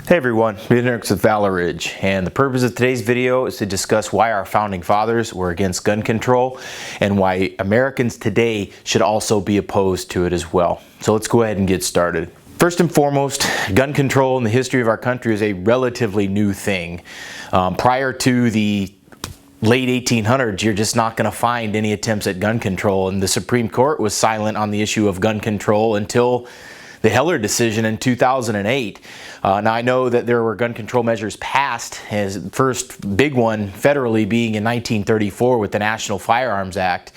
Hey everyone, Henrichs with Ridge, and the purpose of today's video is to discuss why our founding fathers were against gun control and why Americans today should also be opposed to it as well. So let's go ahead and get started. First and foremost, gun control in the history of our country is a relatively new thing. Prior to the late 1800s, you're just not going to find any attempts at gun control, and the Supreme Court was silent on the issue of gun control until the Heller decision in 2008. Now I know that there were gun control measures passed, as the first big one federally being in 1934 with the National Firearms Act.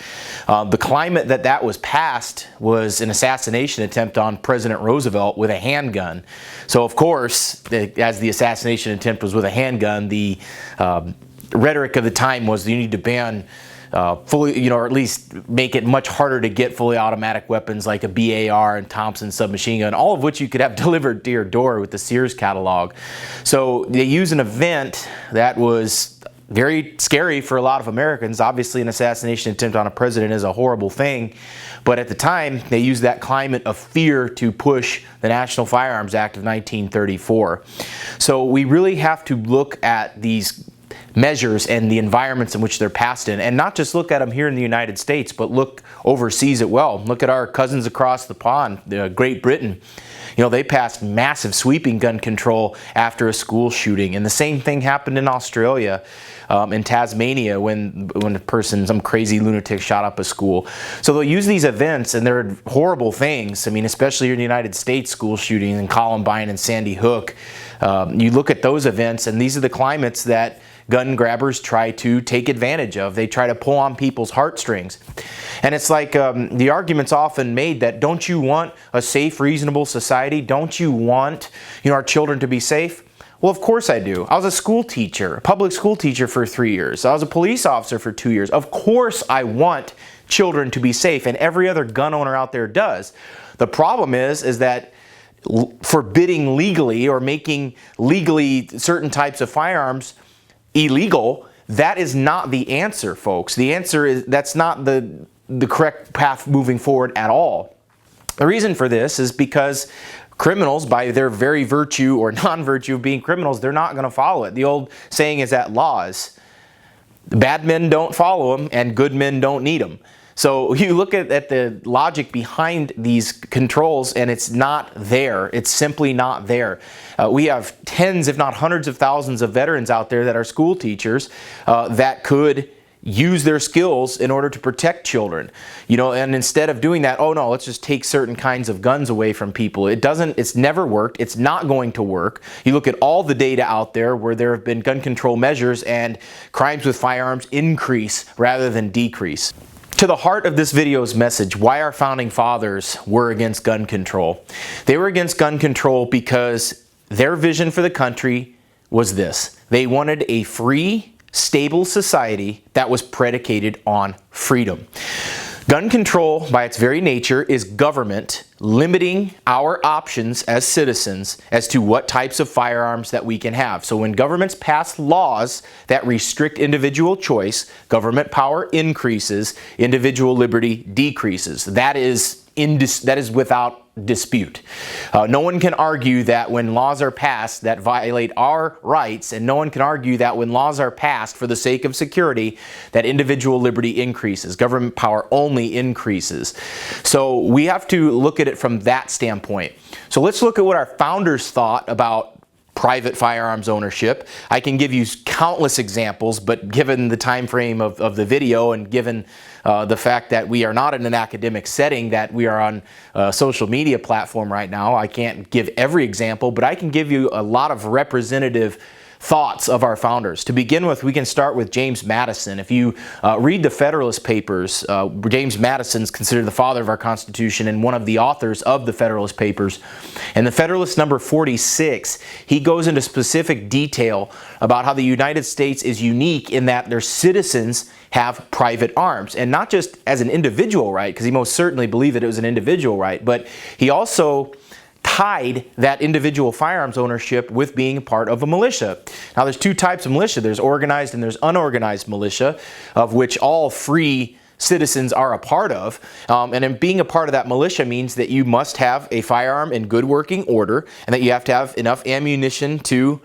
The climate that was passed was an assassination attempt on President Roosevelt with a handgun. So of course, as the assassination attempt was with a handgun, the rhetoric of the time was you need to ban fully, or at least make it much harder to get fully automatic weapons like a BAR and Thompson submachine gun, all of which you could have delivered to your door with the Sears catalog. So they use an event that was very scary for a lot of Americans. Obviously, an assassination attempt on a president is a horrible thing, but at the time they used that climate of fear to push the National Firearms Act of 1934. So we really have to look at these measures and the environments in which they're passed in, and not just look at them here in the United States, but look overseas as well. Look at our cousins across the pond, Great Britain. They passed massive sweeping gun control after a school shooting, and the same thing happened in Australia, in Tasmania, when some crazy lunatic shot up a school. So they'll use these events, and they're horrible things. I mean, especially in the United States, school shooting and Columbine and Sandy Hook. You look at those events, and these are the climates that gun grabbers try to take advantage of. They try to pull on people's heartstrings. And it's like the argument's often made that, don't you want a safe, reasonable society? Don't you want our children to be safe? Well, of course I do. I was a school teacher, a public school teacher for 3 years. I was a police officer for 2 years. Of course I want children to be safe, and every other gun owner out there does. The problem is that forbidding legally or making legally certain types of firearms illegal, that is not the answer, folks. The answer is that's not the correct path moving forward at all. The reason for this is because criminals, by their very virtue or non-virtue of being criminals, they're not going to follow it. The old saying is that laws, bad men don't follow them and good men don't need them. So you look at the logic behind these controls, and it's not there. It's simply not there. We have tens, if not hundreds of thousands of veterans out there that are school teachers that could use their skills in order to protect children. And instead of doing that, oh no, let's just take certain kinds of guns away from people. It's never worked. It's not going to work. You look at all the data out there where there have been gun control measures, and crimes with firearms increase rather than decrease. To the heart of this video's message, why our founding fathers were against gun control. They were against gun control because their vision for the country was this. They wanted a free, stable society that was predicated on freedom. Gun control, by its very nature, is government limiting our options as citizens as to what types of firearms that we can have. So when governments pass laws that restrict individual choice, government power increases, individual liberty decreases. That is without dispute. No one can argue that when laws are passed that violate our rights, and no one can argue that when laws are passed for the sake of security, that individual liberty increases. Government power only increases. So we have to look at it from that standpoint. So let's look at what our founders thought about private firearms ownership. I can give you countless examples, but given the time frame of the video, and given the fact that we are not in an academic setting, that we are on a social media platform right now, I can't give every example, but I can give you a lot of representative thoughts of our founders. To begin with, we can start with James Madison. If you read the Federalist Papers, James Madison is considered the father of our Constitution and one of the authors of the Federalist Papers. And the Federalist number 46, he goes into specific detail about how the United States is unique in that their citizens have private arms, and not just as an individual right, because he most certainly believed that it was an individual right, but he also tied that individual firearms ownership with being a part of a militia. Now there's two types of militia. There's organized and there's unorganized militia, of which all free citizens are a part of. And in being a part of that militia means that you must have a firearm in good working order, and that you have to have enough ammunition to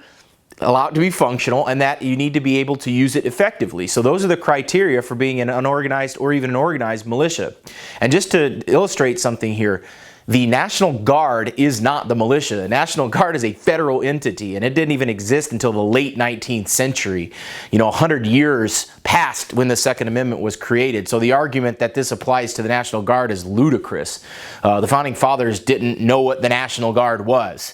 allow it to be functional, and that you need to be able to use it effectively. So those are the criteria for being an unorganized or even an organized militia. And just to illustrate something here, the National Guard is not the militia. The National Guard is a federal entity, and it didn't even exist until the late 19th century. 100 years passed when the Second Amendment was created. So the argument that this applies to the National Guard is ludicrous. The Founding Fathers didn't know what the National Guard was.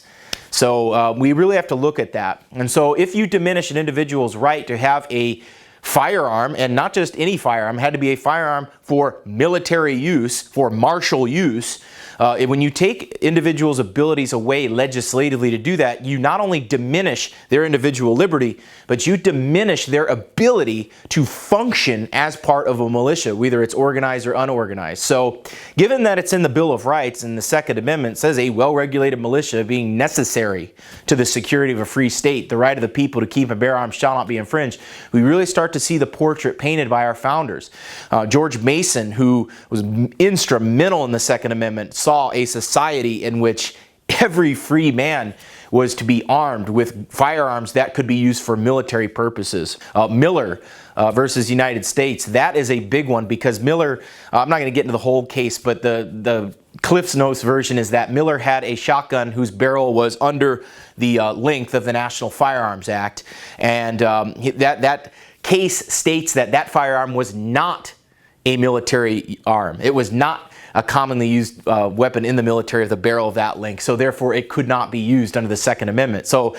So we really have to look at that. And so if you diminish an individual's right to have a firearm, and not just any firearm, it had to be a firearm for military use, for martial use, when you take individuals' abilities away legislatively to do that, you not only diminish their individual liberty, but you diminish their ability to function as part of a militia, whether it's organized or unorganized. So given that it's in the Bill of Rights and the Second Amendment says a well-regulated militia being necessary to the security of a free state, the right of the people to keep and bear arms shall not be infringed, we really start to see the portrait painted by our founders. George Mason, who was instrumental in the Second Amendment, saw a society in which every free man was to be armed with firearms that could be used for military purposes. Miller versus United States, that is a big one because Miller, I'm not going to get into the whole case, but the Cliff's Notes version is that Miller had a shotgun whose barrel was under the length of the National Firearms Act, and that case states that that firearm was not a military arm. It was not a commonly used weapon in the military of the barrel of that length, so therefore it could not be used under the Second Amendment. So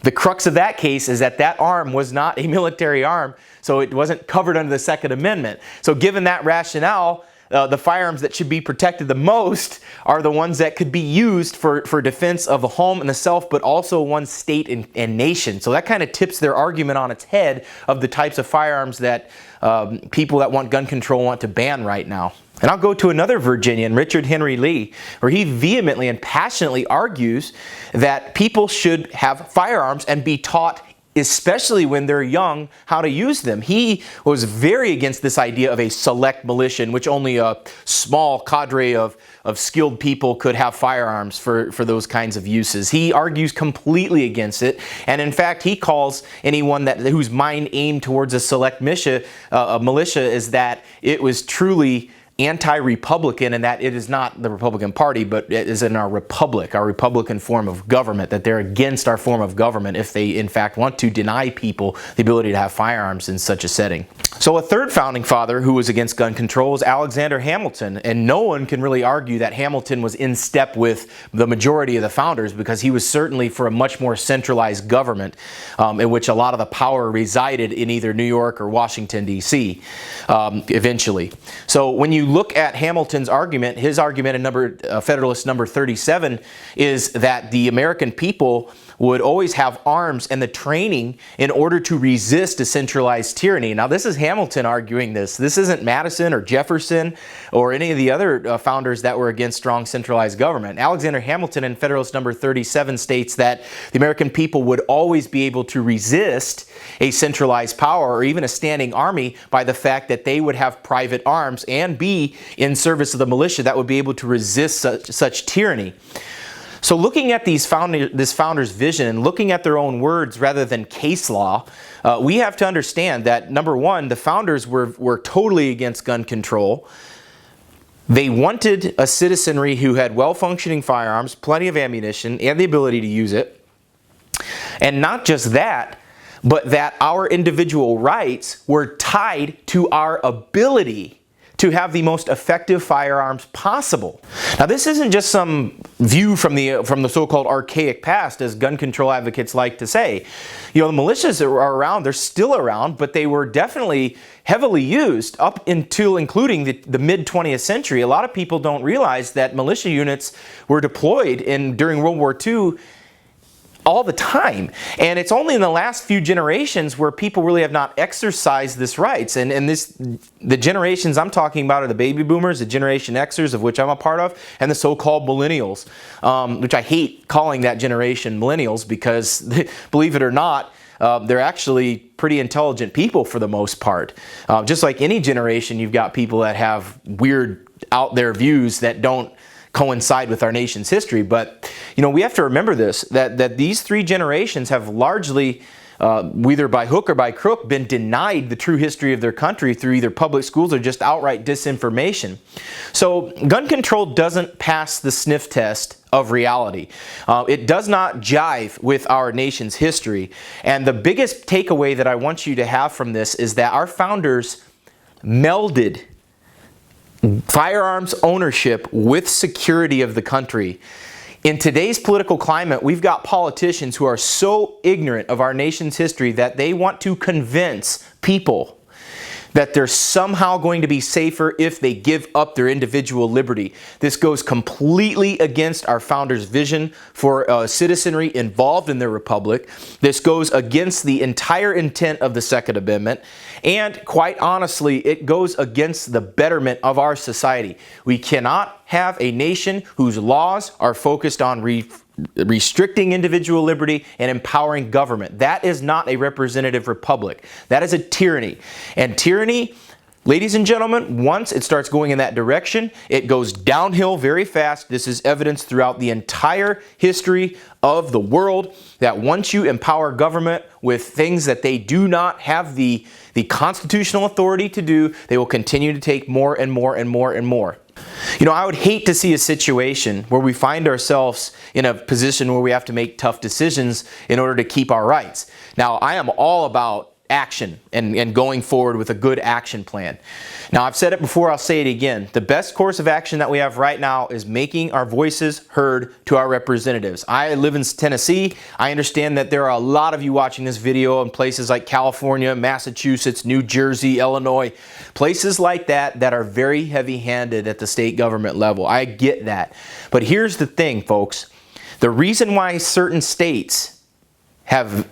the crux of that case is that that arm was not a military arm, so it wasn't covered under the Second Amendment. So given that rationale, the firearms that should be protected the most are the ones that could be used for defense of the home and the self, but also one's state and nation. So that kind of tips their argument on its head of the types of firearms that people that want gun control want to ban right now. And I'll go to another Virginian, Richard Henry Lee, where he vehemently and passionately argues that people should have firearms and be taught, especially when they're young, how to use them. He was very against this idea of a select militia in which only a small cadre of skilled people could have firearms for those kinds of uses. He argues completely against it, and in fact he calls anyone whose mind aimed towards a select militia is that it was truly anti-Republican, and that it is not the Republican Party, but it is in our republic, our Republican form of government, that they're against our form of government if they in fact want to deny people the ability to have firearms in such a setting. So a third founding father who was against gun control was Alexander Hamilton, and no one can really argue that Hamilton was in step with the majority of the founders, because he was certainly for a much more centralized government in which a lot of the power resided in either New York or Washington, D.C. Eventually. So when you look at Hamilton's argument, his argument in Federalist number 37 is that the American people would always have arms and the training in order to resist a centralized tyranny. Now this is Hamilton arguing this. This isn't Madison or Jefferson or any of the other founders that were against strong centralized government. Alexander Hamilton in Federalist number 37 states that the American people would always be able to resist a centralized power or even a standing army by the fact that they would have private arms and be in service of the militia that would be able to resist such tyranny. So looking at this founder's vision and looking at their own words rather than case law, we have to understand that, number one, the founders were totally against gun control. They wanted a citizenry who had well-functioning firearms, plenty of ammunition, and the ability to use it. And not just that, but that our individual rights were tied to our ability to have the most effective firearms possible. Now this isn't just some view from the so-called archaic past, as gun control advocates like to say. You know, the militias are around, they're still around, but they were definitely heavily used up until including the mid-20th century. A lot of people don't realize that militia units were deployed during World War II all the time. And it's only in the last few generations where people really have not exercised this rights. And the generations I'm talking about are the baby boomers, the Generation Xers, of which I'm a part of, and the so-called millennials, which I hate calling that generation millennials because, believe it or not, they're actually pretty intelligent people for the most part. Just like any generation, you've got people that have weird out there views that don't coincide with our nation's history. But we have to remember this, that these three generations have largely either by hook or by crook been denied the true history of their country through either public schools or just outright disinformation. So gun control doesn't pass the sniff test of reality. It does not jive with our nation's history. And the biggest takeaway that I want you to have from this is that our founders melded firearms ownership with security of the country. In today's political climate, we've got politicians who are so ignorant of our nation's history that they want to convince people that they're somehow going to be safer if they give up their individual liberty. This goes completely against our founders' vision for citizenry involved in their republic. This goes against the entire intent of the Second Amendment. And quite honestly, it goes against the betterment of our society. We cannot have a nation whose laws are focused on restricting individual liberty and empowering government. That is not a representative republic. That is a tyranny. And tyranny, ladies and gentlemen, once it starts going in that direction, it goes downhill very fast. This is evidence throughout the entire history of the world that once you empower government with things that they do not have the constitutional authority to do, they will continue to take more and more and more and more. I would hate to see a situation where we find ourselves in a position where we have to make tough decisions in order to keep our rights. Now, I am all about action and going forward with a good action plan. Now, I've said it before, I'll say it again. The best course of action that we have right now is making our voices heard to our representatives. I live in Tennessee. I understand that there are a lot of you watching this video in places like California, Massachusetts, New Jersey, Illinois, places like that are very heavy-handed at the state government level. I get that. But here's the thing, folks. The reason why certain states have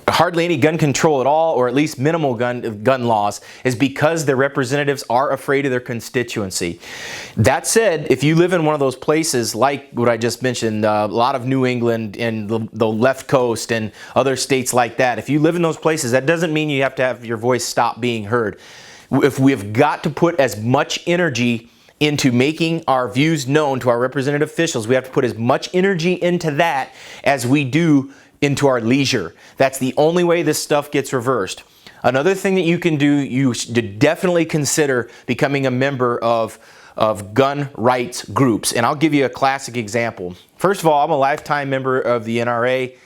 hardly any gun control at all, or at least minimal gun laws, is because their representatives are afraid of their constituency. That said, if you live in one of those places like what I just mentioned, a lot of New England and the left coast and other states like that, if you live in those places, that doesn't mean you have to have your voice stop being heard. If we've got to put as much energy into making our views known to our representative officials, we have to put as much energy into that as we do into our leisure. That's the only way this stuff gets reversed. Another thing that you can do, you should definitely consider becoming a member of gun rights groups. And I'll give you a classic example. First of all, I'm a lifetime member of the NRA.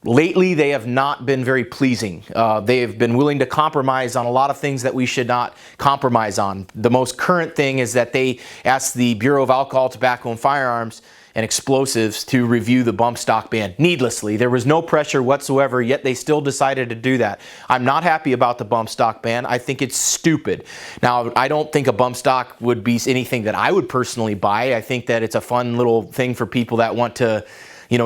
Lately, they have not been very pleasing. They have been willing to compromise on a lot of things that we should not compromise on. The most current thing is that they asked the Bureau of Alcohol, Tobacco, and Firearms and Explosives to review the bump stock ban needlessly. There was no pressure whatsoever, yet they still decided to do that. I'm not happy about the bump stock ban. I think it's stupid. Now, I don't think a bump stock would be anything that I would personally buy. I think that it's a fun little thing for people that want to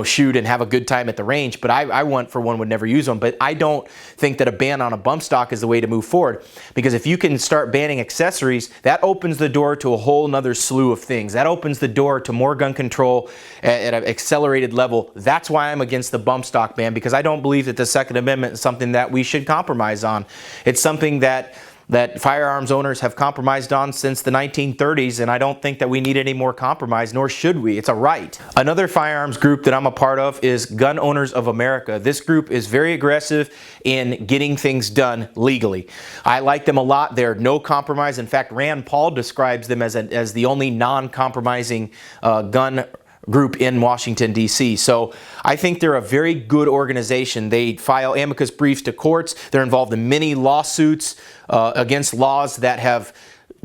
shoot and have a good time at the range, but I for one, would never use them. But I don't think that a ban on a bump stock is the way to move forward, because if you can start banning accessories, that opens the door to a whole nother slew of things. That opens the door to more gun control at an accelerated level. That's why I'm against the bump stock ban, because I don't believe that the Second Amendment is something that we should compromise on. It's something that firearms owners have compromised on since the 1930s, and I don't think that we need any more compromise, nor should we. It's a right. Another firearms group that I'm a part of is Gun Owners of America. This group is very aggressive in getting things done legally. I like them a lot. They're no compromise. In fact, Rand Paul describes them as the only non-compromising gun group in Washington, D.C. So I think they're a very good organization. They file amicus briefs to courts. They're involved in many lawsuits against laws that have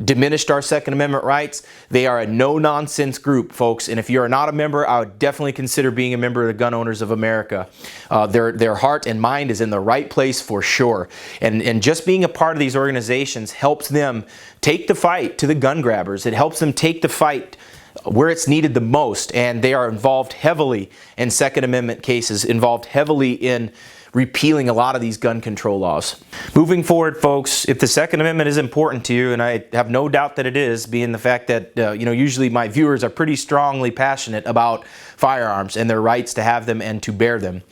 diminished our Second Amendment rights. They are a no-nonsense group, folks. And if you're not a member, I would definitely consider being a member of the Gun Owners of America. Their heart and mind is in the right place for sure. And just being a part of these organizations helps them take the fight to the gun grabbers. It helps them take the fight where it's needed the most, and they are involved heavily in Second Amendment cases, involved heavily in repealing a lot of these gun control laws. Moving forward, folks, if the Second Amendment is important to you, and I have no doubt that it is, being the fact that usually my viewers are pretty strongly passionate about firearms and their rights to have them and to bear them.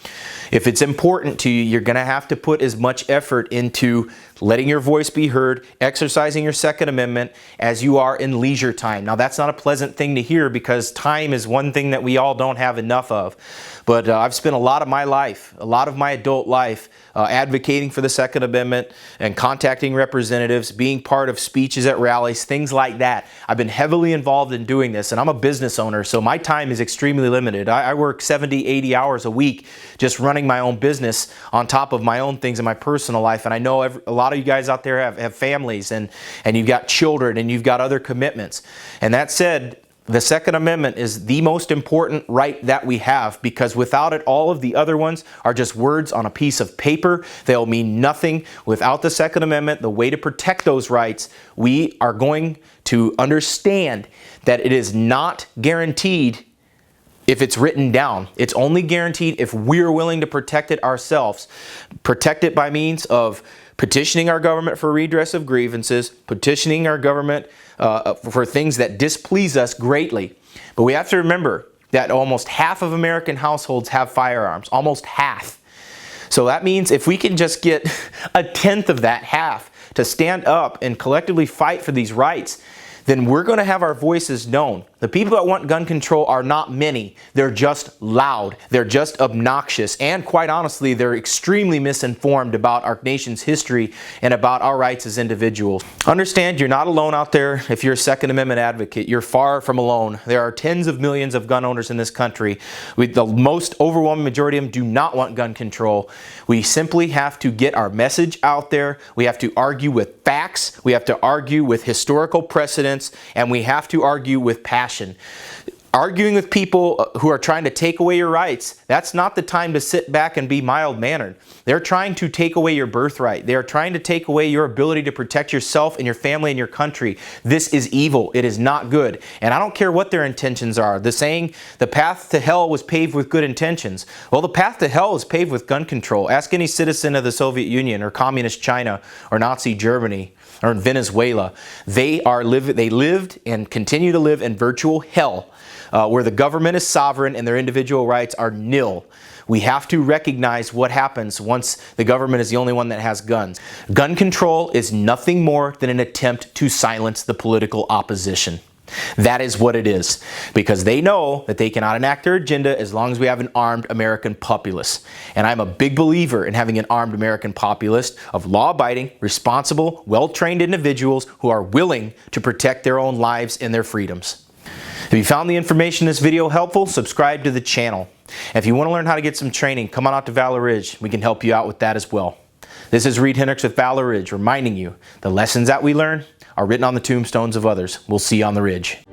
If it's important to you, you're going to have to put as much effort into letting your voice be heard, exercising your Second Amendment as you are in leisure time. Now, that's not a pleasant thing to hear because time is one thing that we all don't have enough of. But I've spent a lot of my life, a lot of my adult life, advocating for the Second Amendment and contacting representatives, being part of speeches at rallies, things like that. I've been heavily involved in doing this, and I'm a business owner, so my time is extremely limited. I work 70, 80 hours a week just running my own business on top of my own things in my personal life. And I know a lot of you guys out there have families, and you've got children, and you've got other commitments. And that said, the Second Amendment is the most important right that we have, because without it, all of the other ones are just words on a piece of paper. They'll mean nothing. Without the Second Amendment, the way to protect those rights, we are going to understand that it is not guaranteed if it's written down. It's only guaranteed if we're willing to protect it ourselves. Protect it by means of petitioning our government for redress of grievances, petitioning our government for things that displease us greatly. But we have to remember that almost half of American households have firearms, almost half. So that means if we can just get a tenth of that half to stand up and collectively fight for these rights, then we're going to have our voices known. The people that want gun control are not many. They're just loud. They're just obnoxious. And quite honestly, they're extremely misinformed about our nation's history and about our rights as individuals. Understand, you're not alone out there. If you're a Second Amendment advocate, you're far from alone. There are tens of millions of gun owners in this country. The most overwhelming majority of them do not want gun control. We simply have to get our message out there. We have to argue with facts. We have to argue with historical precedents, and we have to argue with passion. Arguing with people who are trying to take away your rights, that's not the time to sit back and be mild-mannered. They're trying to take away your birthright. They are trying to take away your ability to protect yourself and your family and your country. This is evil. It is not good. And I don't care what their intentions are. The saying, the path to hell was paved with good intentions. Well, the path to hell is paved with gun control. Ask any citizen of the Soviet Union or Communist China or Nazi Germany or in Venezuela. They lived and continue to live in virtual hell, where the government is sovereign and their individual rights are nil. We have to recognize what happens once the government is the only one that has guns. Gun control is nothing more than an attempt to silence the political opposition. That is what it is, because they know that they cannot enact their agenda as long as we have an armed American populace. And I'm a big believer in having an armed American populace of law-abiding, responsible, well-trained individuals who are willing to protect their own lives and their freedoms. If you found the information in this video helpful, subscribe to the channel. And if you want to learn how to get some training, come on out to Valor Ridge. We can help you out with that as well. This is Reid Henrichs with Valor Ridge, reminding you the lessons that we learn are written on the tombstones of others. We'll see you on the ridge.